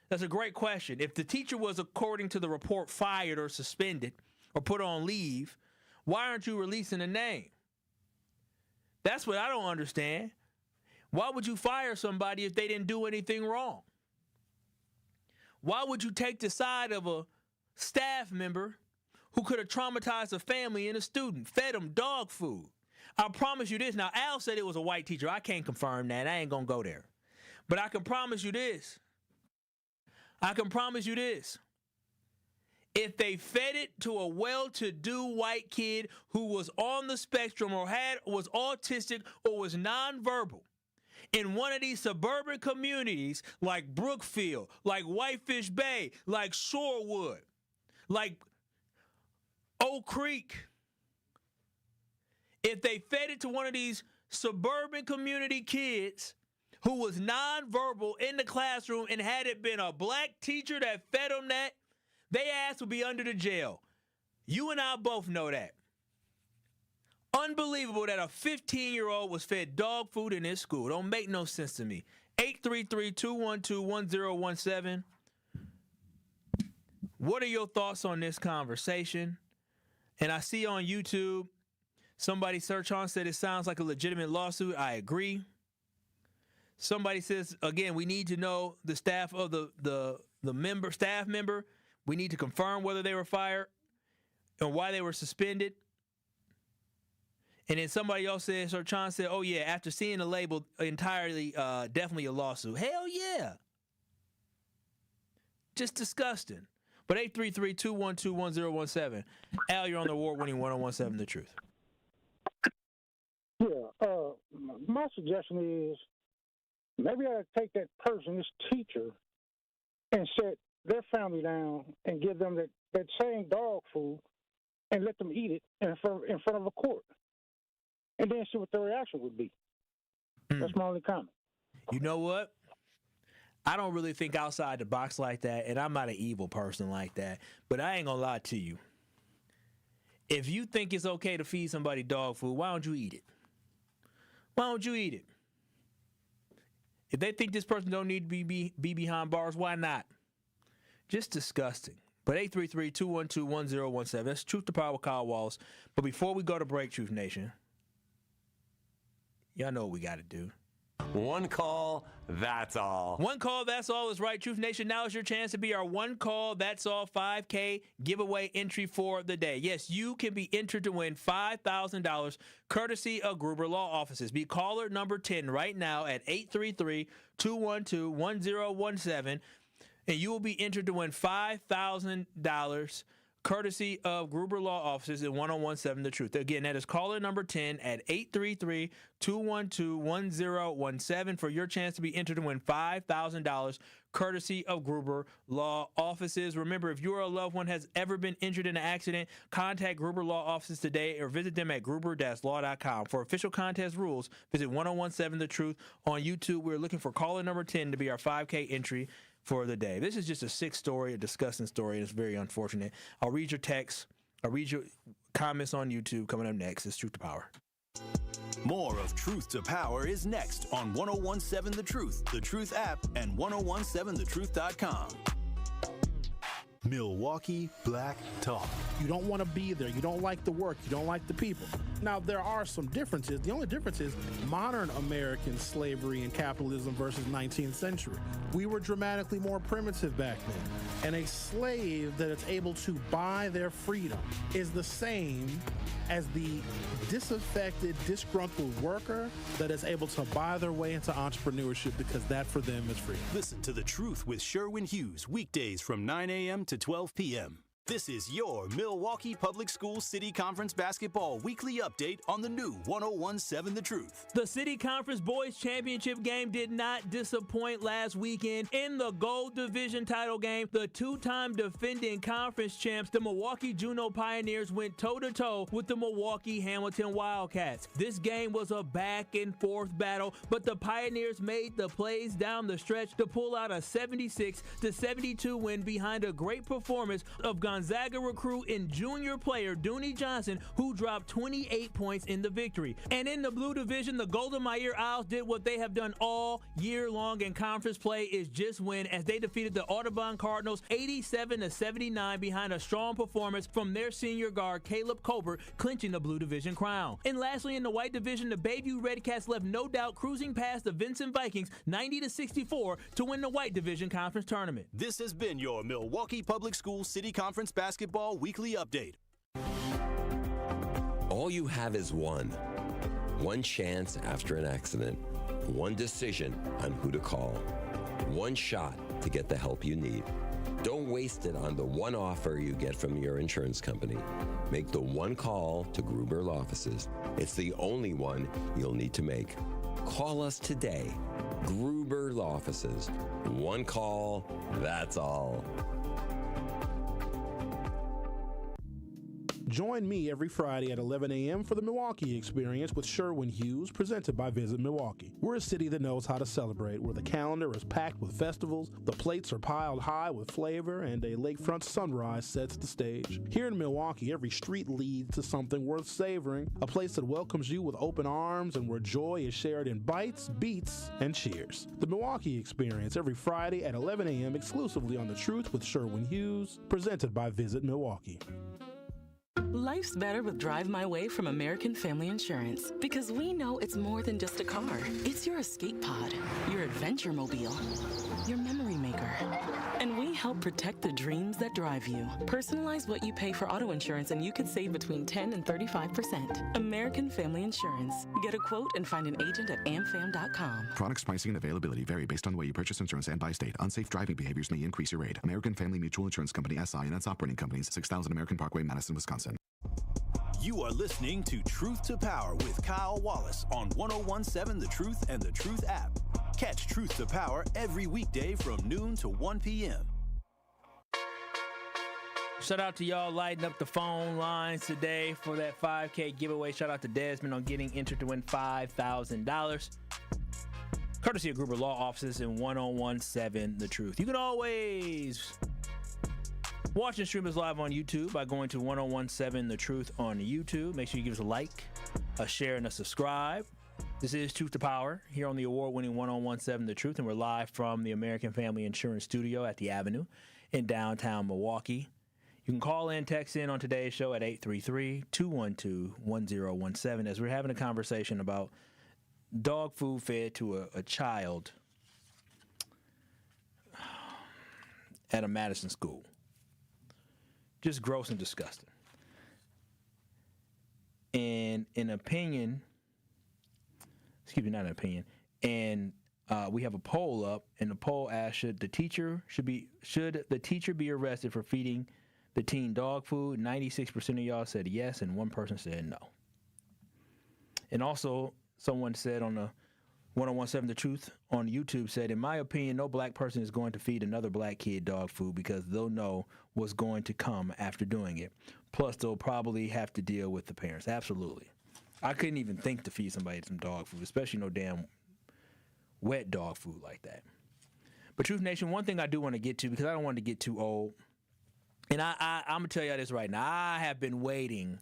That's a great question. If the teacher was, according to the report, fired or suspended or put on leave, why aren't you releasing the name? That's what I don't understand. Why would you fire somebody if they didn't do anything wrong? Why would you take the side of a staff member who could have traumatized a family and a student, fed them dog food? I promise you this. Now, Al said it was a white teacher. I can't confirm that. I ain't going to go there. But I can promise you this. If they fed it to a well-to-do white kid who was on the spectrum or was autistic or was nonverbal in one of these suburban communities like Brookfield, like Whitefish Bay, like Shorewood, like Oak Creek, if they fed it to one of these suburban community kids who was nonverbal in the classroom and had it been a black teacher that fed them that, they ass would be under the jail. You and I both know that. Unbelievable that a 15-year-old was fed dog food in his school. Don't make no sense to me. 833-212-1017. What are your thoughts on this conversation? And I see on YouTube, somebody search on said it sounds like a legitimate lawsuit. I agree. Somebody says, again, we need to know the staff of the staff member. We need to confirm whether they were fired and why they were suspended. And then somebody else said, Sir Chan said, oh, yeah, after seeing the label, entirely, definitely a lawsuit. Hell yeah. Just disgusting. But 833-212-1017. Al, you're on the award-winning 1017 The Truth. Yeah, my suggestion is maybe I take that person, this teacher, and set their family down and give them that same dog food and let them eat it in front of a court. And then see what their reaction would be. That's my only comment. You know what? I don't really think outside the box like that, and I'm not an evil person like that, but I ain't gonna lie to you. If you think it's okay to feed somebody dog food, why don't you eat it? Why don't you eat it? If they think this person don't need to be behind bars, why not? Just disgusting. But 833-212-1017. That's Truth to Power with Kyle Wallace. But before we go to break, Truth Nation, y'all know what we got to do. One call, that's all. One call, that's all is right. Truth Nation, now is your chance to be our one call, that's all 5K giveaway entry for the day. Yes, you can be entered to win $5,000 courtesy of Gruber Law Offices. Be caller number 10 right now at 833-212-1017, and you will be entered to win $5,000 courtesy of Gruber Law Offices in 1017 The Truth. Again, that is caller number 10 at 833-212-1017 for your chance to be entered to win $5,000 courtesy of Gruber Law Offices. Remember, if you or a loved one has ever been injured in an accident, contact Gruber Law Offices today or visit them at gruber-law.com. For official contest rules, visit 1017 The Truth on YouTube. We're looking for caller number 10 to be our 5K entry for the day. This is just a sick story, a disgusting story, and it's very unfortunate. I'll read your texts. I'll read your comments on YouTube coming up next. It's Truth to Power. More of Truth to Power is next on 1017 The Truth, The Truth app, and 1017thetruth.com. Milwaukee Black Talk. You don't want to be there. You don't like the work. You don't like the people. Now, there are some differences. The only difference is modern American slavery and capitalism versus 19th century. We were dramatically more primitive back then. And a slave that is able to buy their freedom is the same as the disaffected, disgruntled worker that is able to buy their way into entrepreneurship because that for them is freedom. Listen to The Truth with Sherwin Hughes, weekdays from 9 a.m. to 12 p.m. This is your Milwaukee Public Schools City Conference Basketball weekly update on the new 1017 The Truth. The City Conference Boys Championship game did not disappoint last weekend. In the Gold Division title game, the two-time defending conference champs, the Milwaukee Juneau Pioneers, went toe-to-toe with the Milwaukee Hamilton Wildcats. This game was a back-and-forth battle, but the Pioneers made the plays down the stretch to pull out a 76-72 win behind a great performance of Gonzalo Gonzaga recruit and junior player Dooney Johnson, who dropped 28 points in the victory. And in the blue division, the Golden Meir Owls did what they have done all year long in conference play, is just win, as they defeated the Audubon Cardinals 87-79 behind a strong performance from their senior guard Caleb Colbert, clinching the blue division crown. And lastly, in the white division, the Bayview Redcats left no doubt cruising past the Vincent Vikings 90-64 to win the white division conference tournament. This has been your Milwaukee Public Schools City Conference Basketball Weekly Update. All you have is one chance after an accident, one decision on who to call, one shot to get the help you need. Don't waste it on the one offer you get from your insurance company. Make the one call to Gruber Law Offices. It's the only one you'll need to make. Call us today. Gruber Law Offices. One call, that's all. Join me every Friday at 11 a.m. for the Milwaukee Experience with Sherwin Hughes, presented by Visit Milwaukee. We're a city that knows how to celebrate, where the calendar is packed with festivals, the plates are piled high with flavor, and a lakefront sunrise sets the stage. Here in Milwaukee, every street leads to something worth savoring, a place that welcomes you with open arms and where joy is shared in bites, beats, and cheers. The Milwaukee Experience every Friday at 11 a.m. exclusively on The Truth with Sherwin Hughes, presented by Visit Milwaukee. Life's better with Drive My Way from American Family Insurance, because we know it's more than just a car. It's your escape pod, your adventure mobile, your memory maker. And we help protect the dreams that drive you. Personalize what you pay for auto insurance and you could save between 10 and 35%. American Family Insurance. Get a quote and find an agent at amfam.com. Products, pricing, and availability vary based on the way you purchase insurance and by state. Unsafe driving behaviors may increase your rate. American Family Mutual Insurance Company, SI, and its operating companies, 6000 American Parkway, Madison, Wisconsin. You are listening to Truth to Power with Kyle Wallace on 1017 The Truth and The Truth app. Catch Truth to Power every weekday from noon to 1 p.m. Shout out to y'all lighting up the phone lines today for that 5K giveaway. Shout out to Desmond on getting entered to win $5,000. Courtesy of Gruber Law Offices in 1017 The Truth. You can always watch and stream us live on YouTube by going to 1017 The Truth on YouTube. Make sure you give us a like, a share, and a subscribe. This is Truth to Power here on the award-winning 1017 The Truth, and we're live from the American Family Insurance Studio at the Avenue in downtown Milwaukee. You can call in, text in on today's show at 833-212-1017 as we're having a conversation about dog food fed to a child at a Madison school. Just gross and disgusting. And an opinion, not an opinion, and we have a poll up, and the poll asks, should the teacher be arrested for feeding the teen dog food? 96% of y'all said yes, and one person said no. And also, someone said on the 1017 The Truth on YouTube said, in my opinion, no black person is going to feed another black kid dog food because they'll know what's going to come after doing it. Plus, they'll probably have to deal with the parents. Absolutely. I couldn't even think to feed somebody some dog food, especially no damn wet dog food like that. But Truth Nation, one thing I do want to get to, because I don't want to get too old, and I'm going to tell y'all this right now. I have been waiting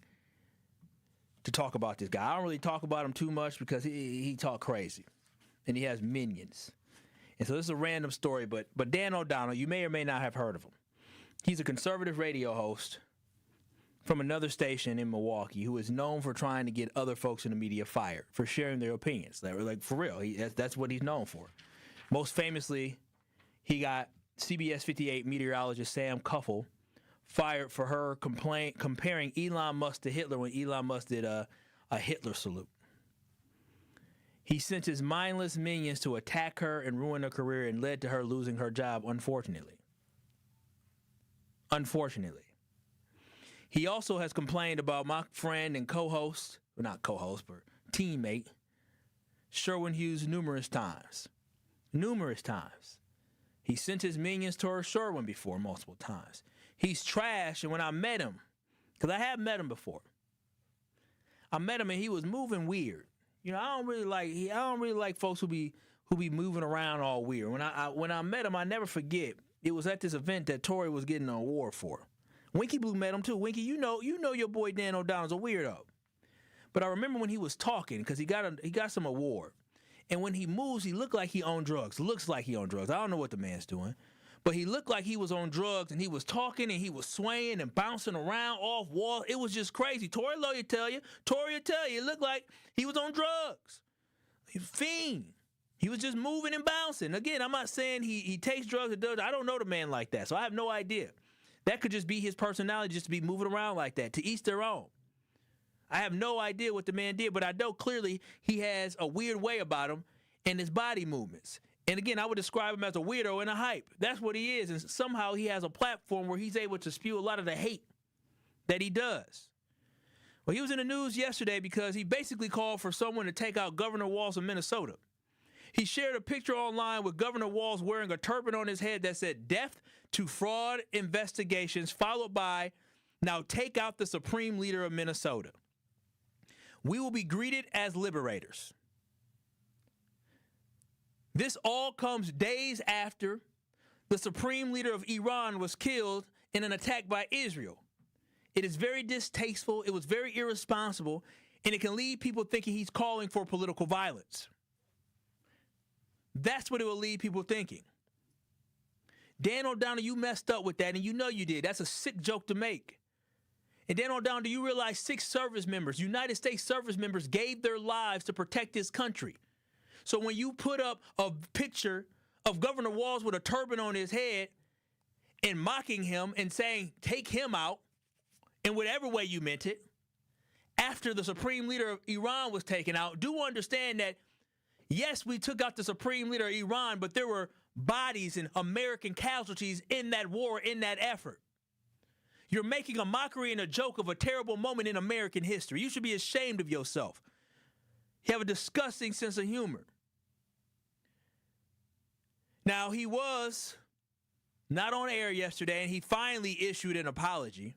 to talk about this guy. I don't really talk about him too much because he talk crazy. And he has minions. And so this is a random story, but Dan O'Donnell, you may or may not have heard of him. He's a conservative radio host from another station in Milwaukee who is known for trying to get other folks in the media fired for sharing their opinions. Like, for real, that's what he's known for. Most famously, he got CBS 58 meteorologist Sam Kuffel fired for her comparing Elon Musk to Hitler when Elon Musk did a Hitler salute. He sent his mindless minions to attack her and ruin her career and led to her losing her job, unfortunately. He also has complained about my friend and co-host, well, not co-host, but teammate, Sherwin Hughes numerous times. He sent his minions to Sherwin before multiple times. He's trash, and when I met him, because I have met him before, I met him and he was moving weird. You know, I don't really like folks who be moving around all weird. When I met him, I never forget. It was at this event that Tory was getting an award for. Winky Blue met him too. Winky, you know your boy Dan O'Donnell's a weirdo. But I remember when he was talking, because he got some award. And when he moves, he looked like he owned drugs. Looks like he owned drugs. I don't know what the man's doing. But he looked like he was on drugs, and he was talking, and he was swaying and bouncing around off walls. It was just crazy. Tori will tell you. It looked like he was on drugs. He was a fiend. He was just moving and bouncing. Again, I'm not saying he takes drugs or does. I don't know the man like that, so I have no idea. That could just be his personality, just to be moving around like that. To each their own. I have no idea what the man did, but I know clearly he has a weird way about him and his body movements. And again, I would describe him as a weirdo and a hype. That's what he is. And somehow he has a platform where he's able to spew a lot of the hate that he does. Well, he was in the news yesterday because he basically called for someone to take out Governor Walz of Minnesota. He shared a picture online with Governor Walz wearing a turban on his head that said, "Death to fraud investigations," followed by, "Now take out the Supreme Leader of Minnesota. We will be greeted as liberators." This all comes days after the Supreme Leader of Iran was killed in an attack by Israel. It is very distasteful, it was very irresponsible, and it can leave people thinking he's calling for political violence. That's what it will leave people thinking. Dan O'Donnell, you messed up with that, and you know you did. That's a sick joke to make. And Dan O'Donnell, do you realize 6 service members, United States service members, gave their lives to protect this country? So when you put up a picture of Governor Walz with a turban on his head and mocking him and saying, take him out, in whatever way you meant it, after the Supreme Leader of Iran was taken out, do understand that, yes, we took out the Supreme Leader of Iran, but there were bodies and American casualties in that war, in that effort. You're making a mockery and a joke of a terrible moment in American history. You should be ashamed of yourself. You have a disgusting sense of humor. Now, he was not on air yesterday, and he finally issued an apology.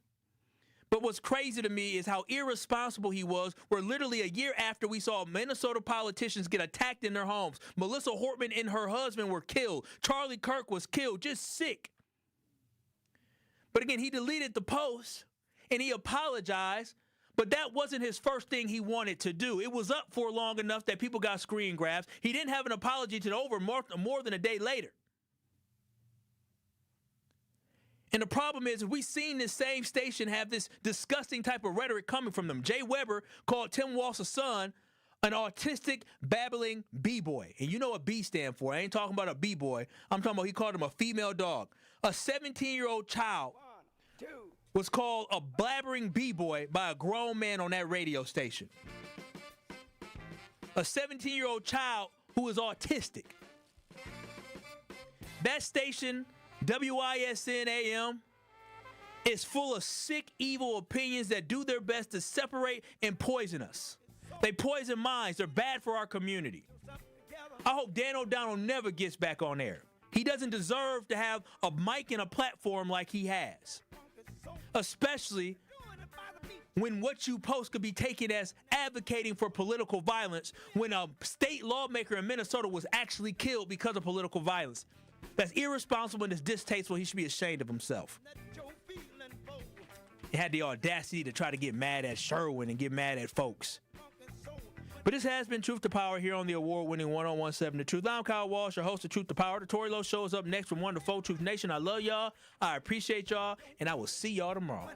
But what's crazy to me is how irresponsible he was, where literally a year after we saw Minnesota politicians get attacked in their homes, Melissa Hortman and her husband were killed, Charlie Kirk was killed, just sick. But again, he deleted the post, and he apologized, but that wasn't his first thing he wanted to do. It was up for long enough that people got screen grabs. He didn't have an apology to over more than a day later. And the problem is, we've seen this same station have this disgusting type of rhetoric coming from them. Jay Weber called Tim Walz's son an autistic, babbling B-boy. And you know what B stand for. I ain't talking about a B-boy. I'm talking about he called him a female dog. A 17-year-old child was called a blabbering B-boy by a grown man on that radio station. A 17-year-old child who is autistic. That station, WISN AM, is full of sick, evil opinions that do their best to separate and poison us. They poison minds. They're bad for our community. I hope Dan O'Donnell never gets back on air. He doesn't deserve to have a mic and a platform like he has. Especially when what you post could be taken as advocating for political violence when a state lawmaker in Minnesota was actually killed because of political violence. That's irresponsible and it's distasteful. He should be ashamed of himself. He had the audacity to try to get mad at Sherwin and get mad at folks. But this has been Truth to Power here on the award-winning 1017 The Truth. I'm Kyle Walsh, your host of Truth to Power. The Tory Lowe Show is up next from 1 to 4 Truth Nation. I love y'all. I appreciate y'all. And I will see y'all tomorrow.